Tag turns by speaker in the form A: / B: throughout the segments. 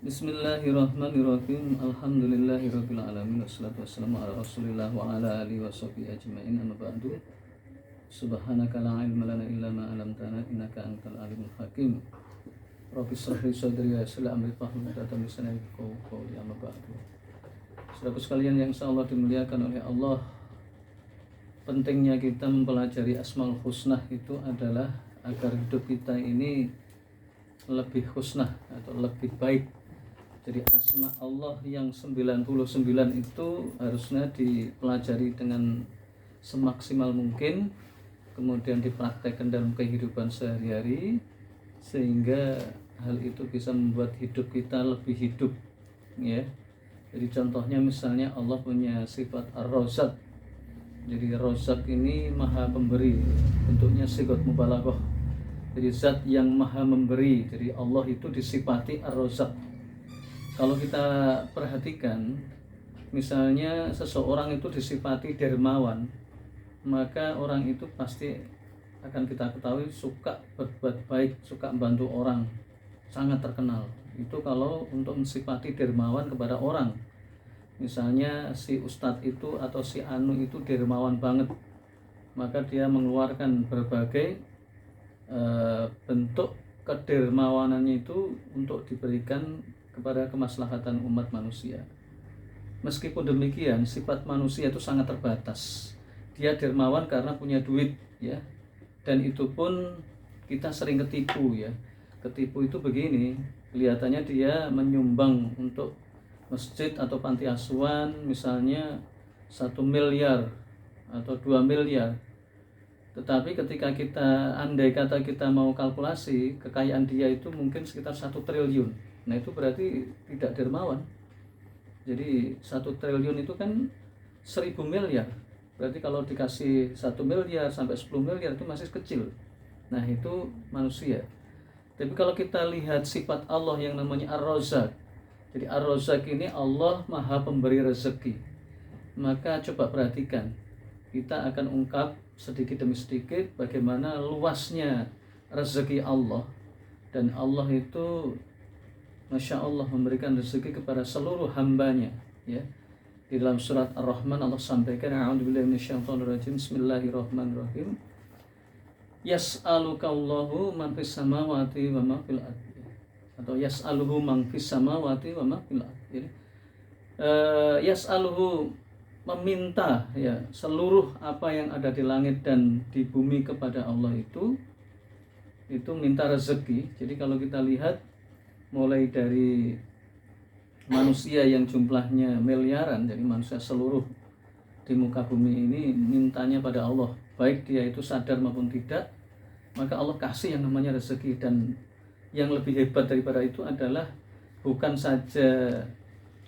A: Bismillahirrahmanirrahim. Alhamdulillahirabbil alamin wassalatu wassalamu ala Rasulillah wa ala alihi washabihi ajmain. Amma ba'du. Subhanaka la ilma lana illa ma 'allamtana innaka antal alimul hakim. Rabbi shrah li sadri wa yassir li amri wahlul 'uqdatam min lisani yafqahu qawli. Amma ba'du. Saudaraku sekalian yang insyaallah dimuliakan oleh Allah, pentingnya kita mempelajari Asmaul Husna itu adalah agar hidup kita ini lebih husnah atau lebih baik. Jadi asma Allah yang 99 itu harusnya dipelajari dengan semaksimal mungkin, kemudian dipraktekkan dalam kehidupan sehari-hari, sehingga hal itu bisa membuat hidup kita lebih hidup, ya. Jadi contohnya misalnya Allah punya sifat Ar-Razzaq. Jadi Razzaq ini maha pemberi, bentuknya sigot mubalaghah. Jadi zat yang maha memberi. Jadi Allah itu disifati Ar-Razzaq. Kalau kita perhatikan, misalnya seseorang itu disifati dermawan, maka orang itu pasti akan kita ketahui suka berbuat baik, suka membantu orang, sangat terkenal. Itu kalau untuk mensifati dermawan kepada orang. Misalnya si ustadz itu atau si anu itu dermawan banget, maka dia mengeluarkan berbagai bentuk kedermawanannya itu untuk diberikan kepada kemaslahatan umat manusia. Meskipun demikian, sifat manusia itu sangat terbatas. Dia dermawan karena punya duit, ya. Dan itu pun kita sering ketipu, ya. Ketipu itu begini, kelihatannya dia menyumbang untuk masjid atau panti asuhan misalnya 1 miliar atau 2 miliar. Tetapi ketika kita andai kata kita mau kalkulasi, kekayaan dia itu mungkin sekitar 1 triliun. Nah itu berarti tidak dermawan. Jadi 1 triliun itu kan 1000 miliar. Berarti kalau dikasih 1 miliar sampai 10 miliar itu masih kecil. Nah itu manusia. Tapi kalau kita lihat sifat Allah yang namanya Ar-Razzaq. Jadi Ar-Razzaq ini Allah maha pemberi rezeki. Maka coba perhatikan, kita akan ungkap sedikit demi sedikit bagaimana luasnya rezeki Allah. Dan Allah itu Masya Allah memberikan rezeki kepada seluruh hambanya, ya. Di dalam surat Ar-Rahman Allah sampaikan, a'udzubillahi minasyaitonirrajim, bismillahirrahmanirrahim, yas'alukallahu man fis samawati wa ma fil ardi, atau yas'aluhu man fis samawati wa ma fil ardi. Yas'aluhu meminta, ya, seluruh apa yang ada di langit dan di bumi kepada Allah itu minta rezeki. Jadi kalau kita lihat mulai dari manusia yang jumlahnya miliaran, jadi manusia seluruh di muka bumi ini mintanya pada Allah, baik dia itu sadar maupun tidak, maka Allah kasih yang namanya rezeki. Dan yang lebih hebat daripada itu adalah bukan saja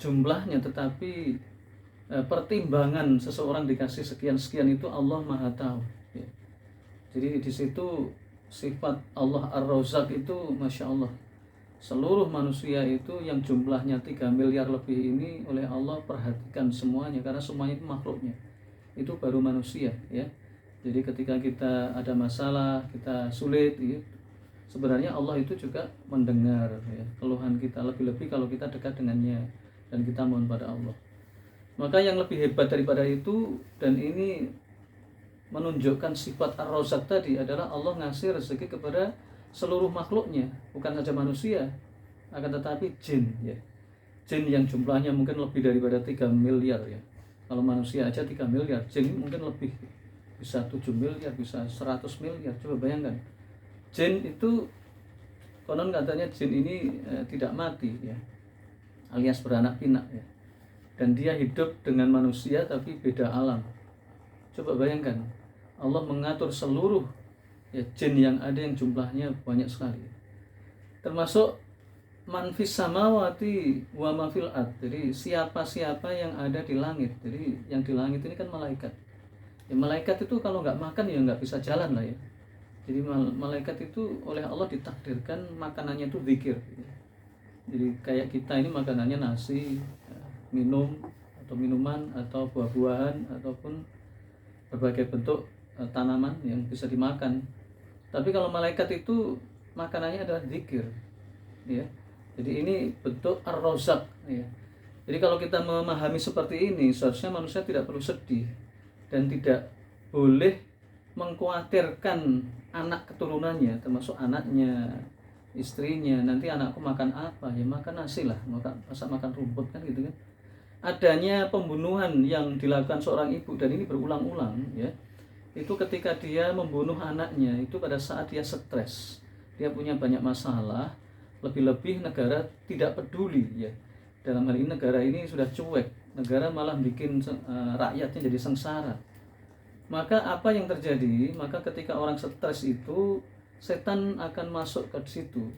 A: jumlahnya, tetapi pertimbangan seseorang dikasih sekian-sekian itu Allah maha tahu, ya. Jadi di situ sifat Allah Ar-Razzaq itu Masya Allah. Seluruh manusia itu yang jumlahnya 3 miliar lebih ini oleh Allah perhatikan semuanya, karena semuanya itu makhluknya. Itu baru manusia, ya. Jadi ketika kita ada masalah, kita sulit, ya, sebenarnya Allah itu juga mendengar, ya, keluhan kita, lebih-lebih kalau kita dekat dengannya dan kita mohon pada Allah. Maka yang lebih hebat daripada itu, dan ini menunjukkan sifat Ar-Razzaq tadi, adalah Allah ngasih rezeki kepada seluruh makhluknya, bukan saja manusia, akan tetapi jin, ya. Jin yang jumlahnya mungkin lebih daripada 3 miliar, ya. Kalau manusia aja 3 miliar, jin mungkin lebih, bisa 7 miliar, bisa 100 miliar. Coba bayangkan, jin itu konon katanya jin ini tidak mati, ya, alias beranak pinak, ya. Dan dia hidup dengan manusia tapi beda alam. Coba bayangkan, Allah mengatur seluruh, ya, jin yang ada yang jumlahnya banyak sekali, termasuk manfis samawati wa ma fil ard. Jadi siapa-siapa yang ada di langit. Jadi yang di langit ini kan malaikat. Ya, malaikat itu kalau nggak makan ya nggak bisa jalan lah, ya. Jadi malaikat itu oleh Allah ditakdirkan makanannya itu zikir. Jadi kayak kita ini makanannya nasi, minum atau minuman atau buah-buahan ataupun berbagai bentuk tanaman yang bisa dimakan. Tapi kalau malaikat itu makanannya adalah zikir, ya. Jadi ini bentuk ar-razak ya. Jadi kalau kita memahami seperti ini, seharusnya manusia tidak perlu sedih dan tidak boleh mengkhawatirkan anak keturunannya, termasuk anaknya, istrinya. Nanti anakku makan apa? Ya makan nasi lah, masa makan rumput kan gitu kan. Adanya pembunuhan yang dilakukan seorang ibu dan ini berulang-ulang ya. Itu ketika dia membunuh anaknya, itu pada saat dia stres, dia punya banyak masalah, lebih-lebih negara tidak peduli ya. Dalam hal ini negara ini sudah cuek, negara malah bikin rakyatnya jadi sengsara. Maka apa yang terjadi? Maka ketika orang stres itu, setan akan masuk ke situ.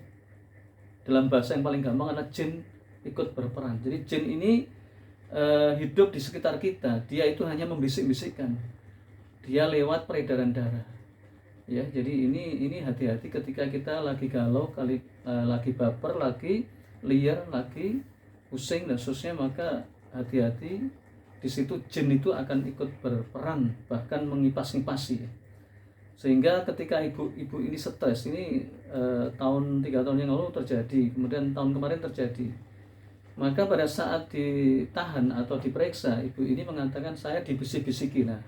A: Dalam bahasa yang paling gampang adalah jin ikut berperan. Jadi jin ini hidup di sekitar kita. Dia itu hanya membisik-bisikkan. Dia lewat peredaran darah. Ya, jadi ini hati-hati ketika kita lagi galau, lagi baper, lagi liar, lagi pusing dan seterusnya, maka hati-hati, di situ jin itu akan ikut berperan, bahkan mengipas-ngipasi. Sehingga ketika ibu ini stres, ini 3 tahun yang lalu terjadi, kemudian tahun kemarin terjadi. Maka pada saat ditahan atau diperiksa, ibu ini mengatakan saya dibisik-bisiki. Nah,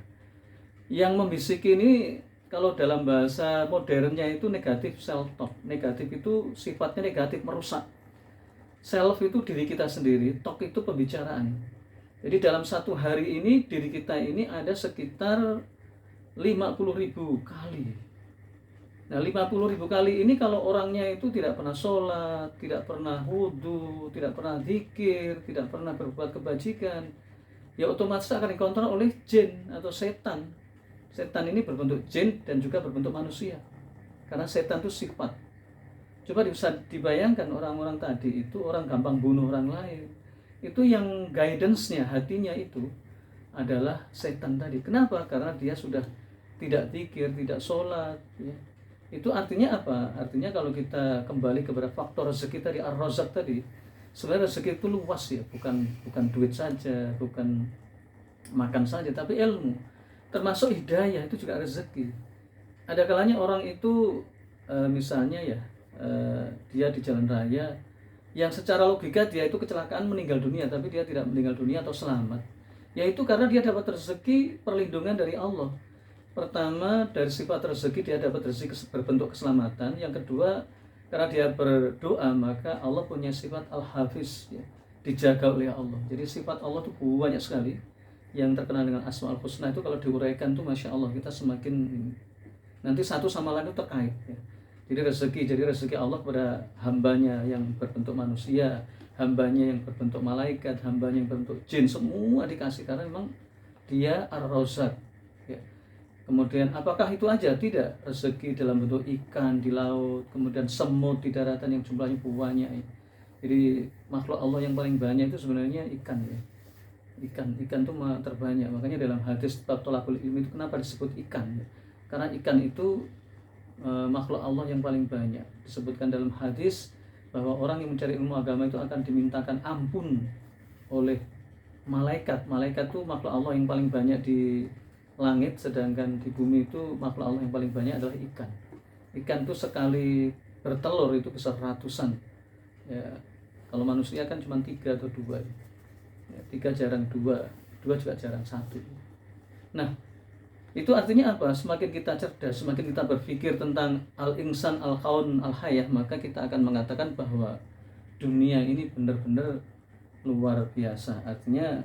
A: yang membisiki ini kalau dalam bahasa modernnya itu negatif self-talk. Negatif itu sifatnya negatif, merusak. Self itu diri kita sendiri, talk itu pembicaraan. Jadi dalam satu hari ini diri kita ini ada sekitar 50.000 kali. Nah 50.000 kali ini kalau orangnya itu tidak pernah sholat, tidak pernah wudhu, tidak pernah zikir, tidak pernah berbuat kebajikan, ya otomatis akan dikontrol oleh jin atau setan. Setan ini berbentuk jin dan juga berbentuk manusia. Karena setan itu sifat. Coba bisa dibayangkan orang-orang tadi itu orang gampang bunuh orang lain. Itu yang guidance-nya, hatinya itu adalah setan tadi. Kenapa? Karena dia sudah tidak zikir, tidak sholat. Ya. Itu artinya apa? Artinya kalau kita kembali kepada faktor rezeki tadi, ar-razak tadi, sebenarnya rezeki itu luas ya, bukan duit saja, bukan makan saja, tapi ilmu. Termasuk hidayah itu juga rezeki. Ada kalanya orang itu misalnya ya, dia di jalan raya yang secara logika dia itu kecelakaan meninggal dunia, tapi dia tidak meninggal dunia atau selamat, yaitu karena dia dapat rezeki perlindungan dari Allah. Pertama, dari sifat rezeki dia dapat rezeki berbentuk keselamatan. Yang kedua, karena dia berdoa maka Allah punya sifat al-hafiz ya, dijaga oleh Allah. Jadi sifat Allah itu banyak sekali yang terkenal dengan Asmaul Husna. Itu kalau diuraikan tuh Masya Allah, kita semakin nanti satu sama lain itu terkait ya. Jadi rezeki Allah kepada hambanya yang berbentuk manusia, hambanya yang berbentuk malaikat, hambanya yang berbentuk jin, semua dikasih karena memang dia ar-razak ya. Kemudian apakah itu aja? Tidak. Rezeki dalam bentuk ikan di laut, kemudian semut di daratan yang jumlahnya banyak ya. Jadi makhluk Allah yang paling banyak itu sebenarnya ikan ya. Ikan itu terbanyak. Makanya dalam hadis bab thalabul ilmi itu kenapa disebut ikan ya? Karena ikan itu makhluk Allah yang paling banyak. Disebutkan dalam hadis bahwa orang yang mencari ilmu agama itu akan dimintakan ampun oleh malaikat. Malaikat itu makhluk Allah yang paling banyak di langit, sedangkan di bumi itu makhluk Allah yang paling banyak adalah ikan. Ikan itu sekali bertelur itu bisa ratusan ya. Kalau manusia kan cuma 3 atau 2 ya, 3 jarang 2 juga jarang 1. Nah itu artinya apa? Semakin kita cerdas, semakin kita berpikir tentang al-insan, al-kaun, al-hayah, maka kita akan mengatakan bahwa dunia ini benar-benar luar biasa. Artinya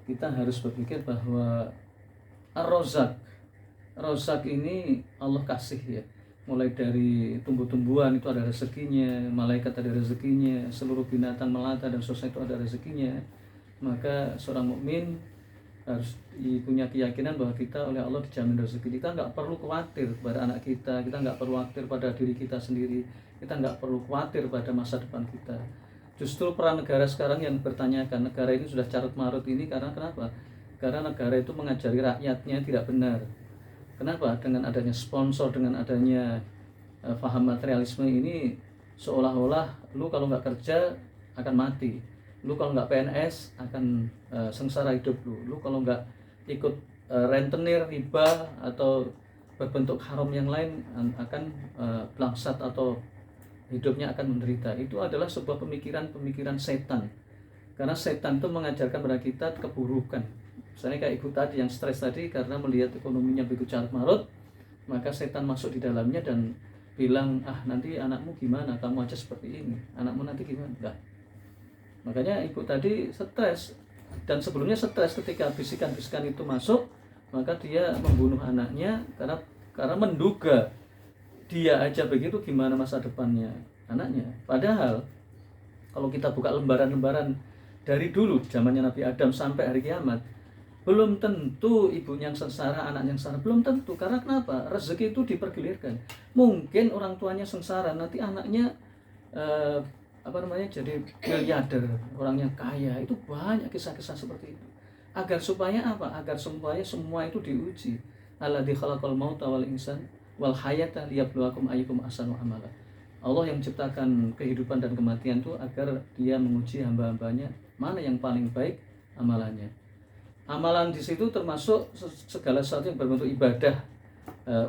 A: kita harus berpikir bahwa ar-razak ini Allah kasih ya. Mulai dari tumbuh-tumbuhan itu ada rezekinya, malaikat ada rezekinya, seluruh binatang melata dan seterusnya itu ada rezekinya. Maka seorang mukmin harus punya keyakinan bahwa kita oleh Allah dijamin rezeki. Kita nggak perlu khawatir pada anak kita nggak perlu khawatir pada diri kita sendiri, kita nggak perlu khawatir pada masa depan kita. Justru peran negara sekarang yang bertanyakan, negara ini sudah carut marut ini karena kenapa? Karena negara itu mengajari rakyatnya tidak benar. Kenapa? Dengan adanya sponsor, dengan adanya paham materialisme ini, seolah-olah lu kalau nggak kerja akan mati, lu kalau nggak PNS akan sengsara hidup lu kalau nggak ikut rentenir, riba atau berbentuk haram yang lain akan bangsat atau hidupnya akan menderita. Itu adalah sebuah pemikiran setan. Karena setan itu mengajarkan pada kita keburukan. Misalnya kayak ibu tadi yang stres tadi karena melihat ekonominya begitu carut marut, maka setan masuk di dalamnya dan bilang, nanti anakmu gimana, kamu aja seperti ini, anakmu nanti gimana. Enggak. Makanya ibu tadi stres, dan sebelumnya stres ketika bisikan-bisikan itu masuk, maka dia membunuh anaknya karena menduga dia aja begitu, gimana masa depannya anaknya. Padahal kalau kita buka lembaran-lembaran dari dulu zamannya Nabi Adam sampai hari kiamat, belum tentu ibunya yang sengsara, anaknya yang sengsara, belum tentu. Karena kenapa? Rezeki itu dipergilirkan. Mungkin orang tuanya sengsara, nanti anaknya jadi miliarder, orangnya kaya. Itu banyak kisah-kisah seperti itu. Agar supaya apa? Agar supaya semua itu diuji. Alladzi khalaqal mauta wal insan wal hayata liyabluwakum ayyukum ahsanu amala. Allah yang menciptakan kehidupan dan kematian itu agar dia menguji hamba-hambanya mana yang paling baik amalannya. Amalan di situ termasuk segala sesuatu yang berbentuk ibadah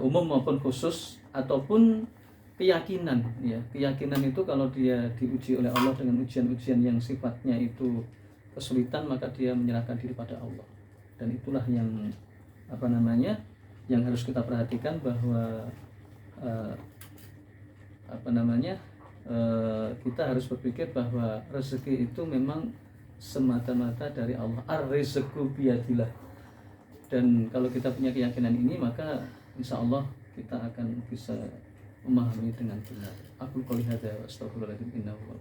A: umum maupun khusus, ataupun keyakinan. Ya, keyakinan itu kalau dia diuji oleh Allah dengan ujian-ujian yang sifatnya itu kesulitan, maka dia menyerahkan diri pada Allah. Dan itulah yang yang harus kita perhatikan, bahwa kita harus berpikir bahwa rezeki itu memang semata-mata dari Allah. Ar-rizqu biyadillah. Dan kalau kita punya keyakinan ini, maka insya Allah kita akan bisa memahami dengan benar. Aku qouli hadza wa astaghfirullahaladzim innahu